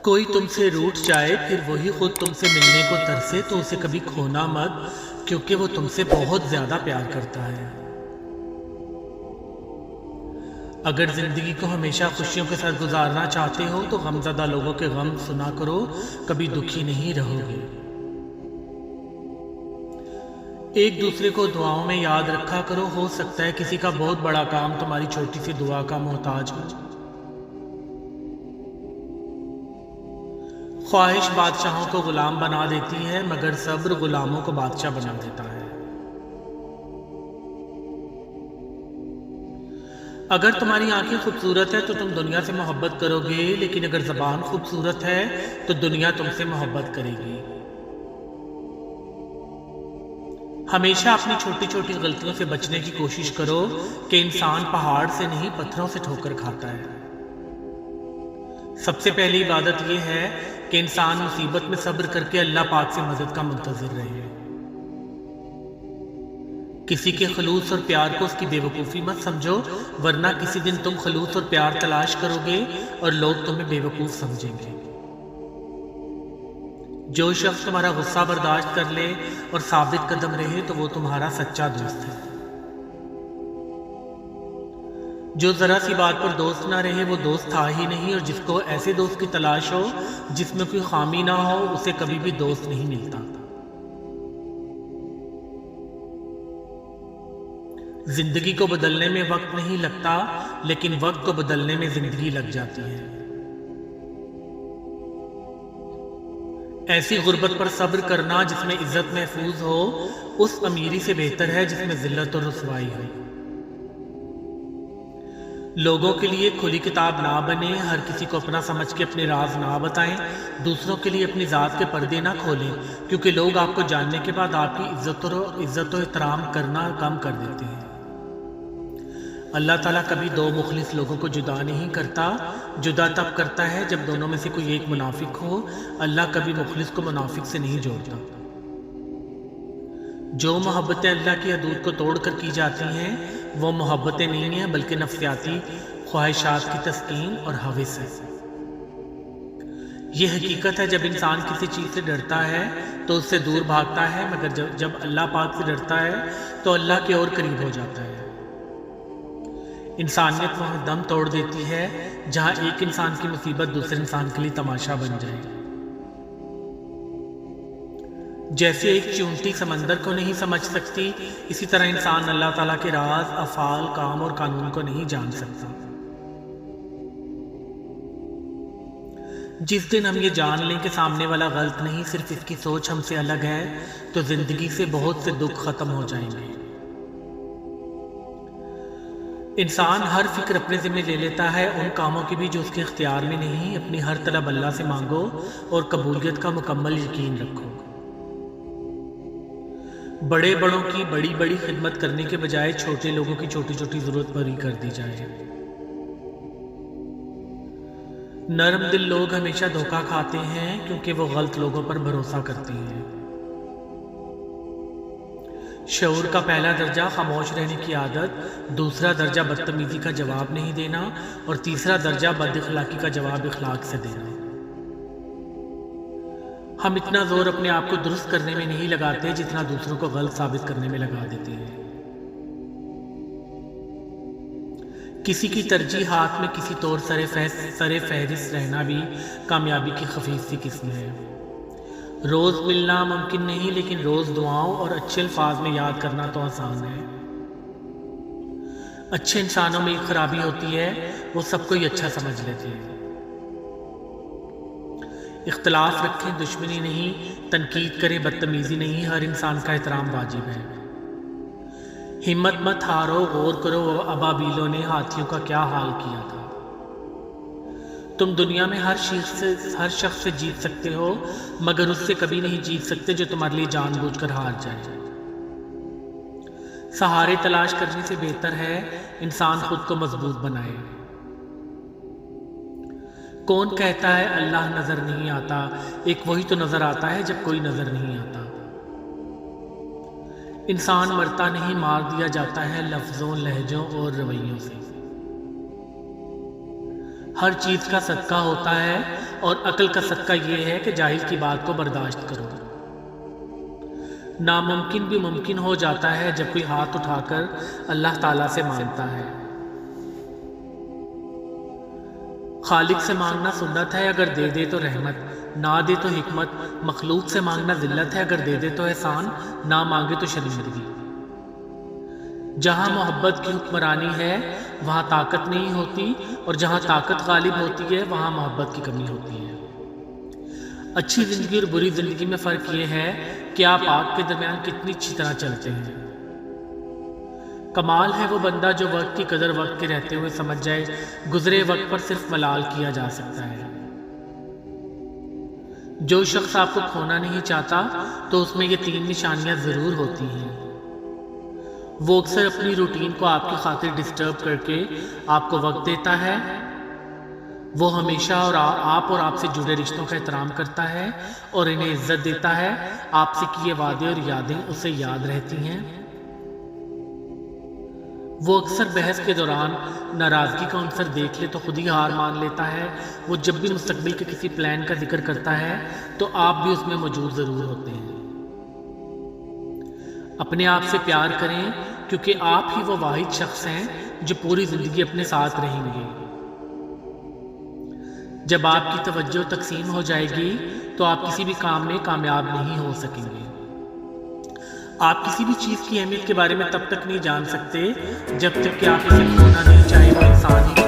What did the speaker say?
کوئی تم سے روٹھ جائے پھر وہی خود تم سے ملنے کو ترسے تو اسے کبھی کھونا مت، کیونکہ وہ تم سے بہت زیادہ پیار کرتا ہے۔ اگر زندگی کو ہمیشہ خوشیوں کے ساتھ گزارنا چاہتے ہو تو غم زدہ لوگوں کے غم سنا کرو، کبھی دکھی نہیں رہو گے۔ ایک دوسرے کو دعاؤں میں یاد رکھا کرو، ہو سکتا ہے کسی کا بہت بڑا کام تمہاری چھوٹی سی دعا کا محتاج ہو۔ خواہش بادشاہوں کو غلام بنا دیتی ہے، مگر صبر غلاموں کو بادشاہ بنا دیتا ہے۔ اگر تمہاری آنکھیں خوبصورت ہے تو تم دنیا سے محبت کرو گے، لیکن اگر زبان خوبصورت ہے تو دنیا تم سے محبت کرے گی۔ ہمیشہ اپنی چھوٹی چھوٹی غلطیوں سے بچنے کی کوشش کرو کہ انسان پہاڑ سے نہیں پتھروں سے ٹھوکر کھاتا ہے۔ سب سے پہلی عبادت یہ ہے کہ انسان مصیبت میں صبر کر کے اللہ پاک سے مدد کا منتظر رہے۔ کسی کے خلوص اور پیار کو اس کی بے وقوفی مت سمجھو، ورنہ کسی دن تم خلوص اور پیار تلاش کرو گے اور لوگ تمہیں بے وقوف سمجھیں گے۔ جو شخص تمہارا غصہ برداشت کر لے اور ثابت قدم رہے تو وہ تمہارا سچا دوست ہے۔ جو ذرا سی بات پر دوست نہ رہے وہ دوست تھا ہی نہیں، اور جس کو ایسے دوست کی تلاش ہو جس میں کوئی خامی نہ ہو اسے کبھی بھی دوست نہیں ملتا۔ زندگی کو بدلنے میں وقت نہیں لگتا، لیکن وقت کو بدلنے میں زندگی لگ جاتی ہے۔ ایسی غربت پر صبر کرنا جس میں عزت محفوظ ہو اس امیری سے بہتر ہے جس میں ذلت اور رسوائی ہو۔ لوگوں کے لیے کھلی کتاب نہ بنے، ہر کسی کو اپنا سمجھ کے اپنے راز نہ بتائیں، دوسروں کے لیے اپنی ذات کے پردے نہ کھولیں، کیونکہ لوگ آپ کو جاننے کے بعد آپ کی عزت و احترام کرنا کم کر دیتے ہیں۔ اللہ تعالیٰ کبھی دو مخلص لوگوں کو جدا نہیں کرتا، جدا تب کرتا ہے جب دونوں میں سے کوئی ایک منافق ہو۔ اللہ کبھی مخلص کو منافق سے نہیں جوڑتا۔ جو محبتیں اللہ کی حدود کو توڑ کر کی جاتی ہیں وہ محبتیں نہیں ہیں بلکہ نفسیاتی خواہشات کی تسکین اور ہوس ہے۔ یہ حقیقت ہے، جب انسان کسی چیز سے ڈرتا ہے تو اس سے دور بھاگتا ہے، مگر جب اللہ پاک سے ڈرتا ہے تو اللہ کے اور قریب ہو جاتا ہے۔ انسانیت وہاں دم توڑ دیتی ہے جہاں ایک انسان کی مصیبت دوسرے انسان کے لیے تماشا بن جائے۔ جیسے ایک چونٹی سمندر کو نہیں سمجھ سکتی، اسی طرح انسان اللہ تعالیٰ کے راز، افعال، کام اور قانون کو نہیں جان سکتا۔ جس دن ہم یہ جان لیں کہ سامنے والا غلط نہیں، صرف اس کی سوچ ہم سے الگ ہے، تو زندگی سے بہت سے دکھ ختم ہو جائیں گے۔ انسان ہر فکر اپنے ذمہ لے لیتا ہے، ان کاموں کی بھی جو اس کے اختیار میں نہیں۔ اپنی ہر طلب اللہ سے مانگو اور قبولیت کا مکمل یقین رکھو۔ بڑے بڑوں کی بڑی بڑی خدمت کرنے کے بجائے چھوٹے لوگوں کی چھوٹی چھوٹی ضرورت پوری کر دی جائے۔ نرم دل لوگ ہمیشہ دھوکہ کھاتے ہیں کیونکہ وہ غلط لوگوں پر بھروسہ کرتے ہیں۔ شعور کا پہلا درجہ خاموش رہنے کی عادت، دوسرا درجہ بدتمیزی کا جواب نہیں دینا، اور تیسرا درجہ بد اخلاقی کا جواب اخلاق سے دینا۔ ہم اتنا زور اپنے آپ کو درست کرنے میں نہیں لگاتے جتنا دوسروں کو غلط ثابت کرنے میں لگا دیتے ہیں۔ کسی کی ترجیحات میں کسی طور سر فہرست رہنا بھی کامیابی کی خفیف سی قسم ہے۔ روز ملنا ممکن نہیں، لیکن روز دعاؤں اور اچھے الفاظ میں یاد کرنا تو آسان ہے۔ اچھے انسانوں میں ایک خرابی ہوتی ہے، وہ سب کو ہی اچھا سمجھ لیتے ہیں۔ اختلاف رکھیں، دشمنی نہیں، تنقید کریں، بدتمیزی نہیں، ہر انسان کا احترام واجب ہے۔ ہمت مت ہارو، غور کرو ابابیلوں نے ہاتھیوں کا کیا حال کیا تھا۔ تم دنیا میں ہر شخص سے جیت سکتے ہو، مگر اس سے کبھی نہیں جیت سکتے جو تمہارے لیے جان بوجھ کر ہار جائے۔ سہارے تلاش کرنے سے بہتر ہے انسان خود کو مضبوط بنائے۔ کون کہتا ہے اللہ نظر نہیں آتا؟ ایک وہی تو نظر آتا ہے جب کوئی نظر نہیں آتا۔ انسان مرتا نہیں، مار دیا جاتا ہے لفظوں، لہجوں اور رویوں سے۔ ہر چیز کا صدقہ ہوتا ہے، اور عقل کا صدقہ یہ ہے کہ جاہل کی بات کو برداشت کرو۔ ناممکن بھی ممکن ہو جاتا ہے جب کوئی ہاتھ اٹھا کر اللہ تعالیٰ سے مانگتا ہے۔ خالق سے مانگنا سنت ہے، اگر دے دے تو رحمت، نہ دے تو حکمت۔ مخلوق سے مانگنا ذلت ہے، اگر دے دے تو احسان، نہ مانگے تو شرمندگی۔ جہاں محبت کی حکمرانی ہے وہاں طاقت نہیں ہوتی، اور جہاں طاقت غالب ہوتی ہے وہاں محبت کی کمی ہوتی ہے۔ اچھی زندگی اور بری زندگی میں فرق یہ ہے کہ آپ آگ کے درمیان کتنی اچھی طرح چلتے ہیں۔ کمال ہے وہ بندہ جو وقت کی قدر وقت کے رہتے ہوئے سمجھ جائے، گزرے وقت پر صرف ملال کیا جا سکتا ہے۔ جو شخص آپ کو کھونا نہیں چاہتا تو اس میں یہ 3 نشانیاں ضرور ہوتی ہیں۔ وہ اکثر اپنی روٹین کو آپ کی خاطر ڈسٹرب کر کے آپ کو وقت دیتا ہے۔ وہ ہمیشہ آپ سے جڑے رشتوں کا احترام کرتا ہے اور انہیں عزت دیتا ہے۔ آپ سے کیے وعدے اور یادیں اسے یاد رہتی ہیں۔ وہ اکثر بحث کے دوران ناراضگی کا عنصر دیکھ لے تو خود ہی ہار مان لیتا ہے۔ وہ جب بھی مستقبل کے کسی پلان کا ذکر کرتا ہے تو آپ بھی اس میں موجود ضرور ہوتے ہیں۔ اپنے آپ سے پیار کریں کیونکہ آپ ہی وہ واحد شخص ہیں جو پوری زندگی اپنے ساتھ رہیں گے۔ جب آپ کی توجہ تقسیم ہو جائے گی تو آپ کسی بھی کام میں کامیاب نہیں ہو سکیں گے۔ آپ کسی بھی چیز کی اہمیت کے بارے میں تب تک نہیں جان سکتے جب تک کہ آپ اسے کھونا نہیں، چاہے وہ انسان ہی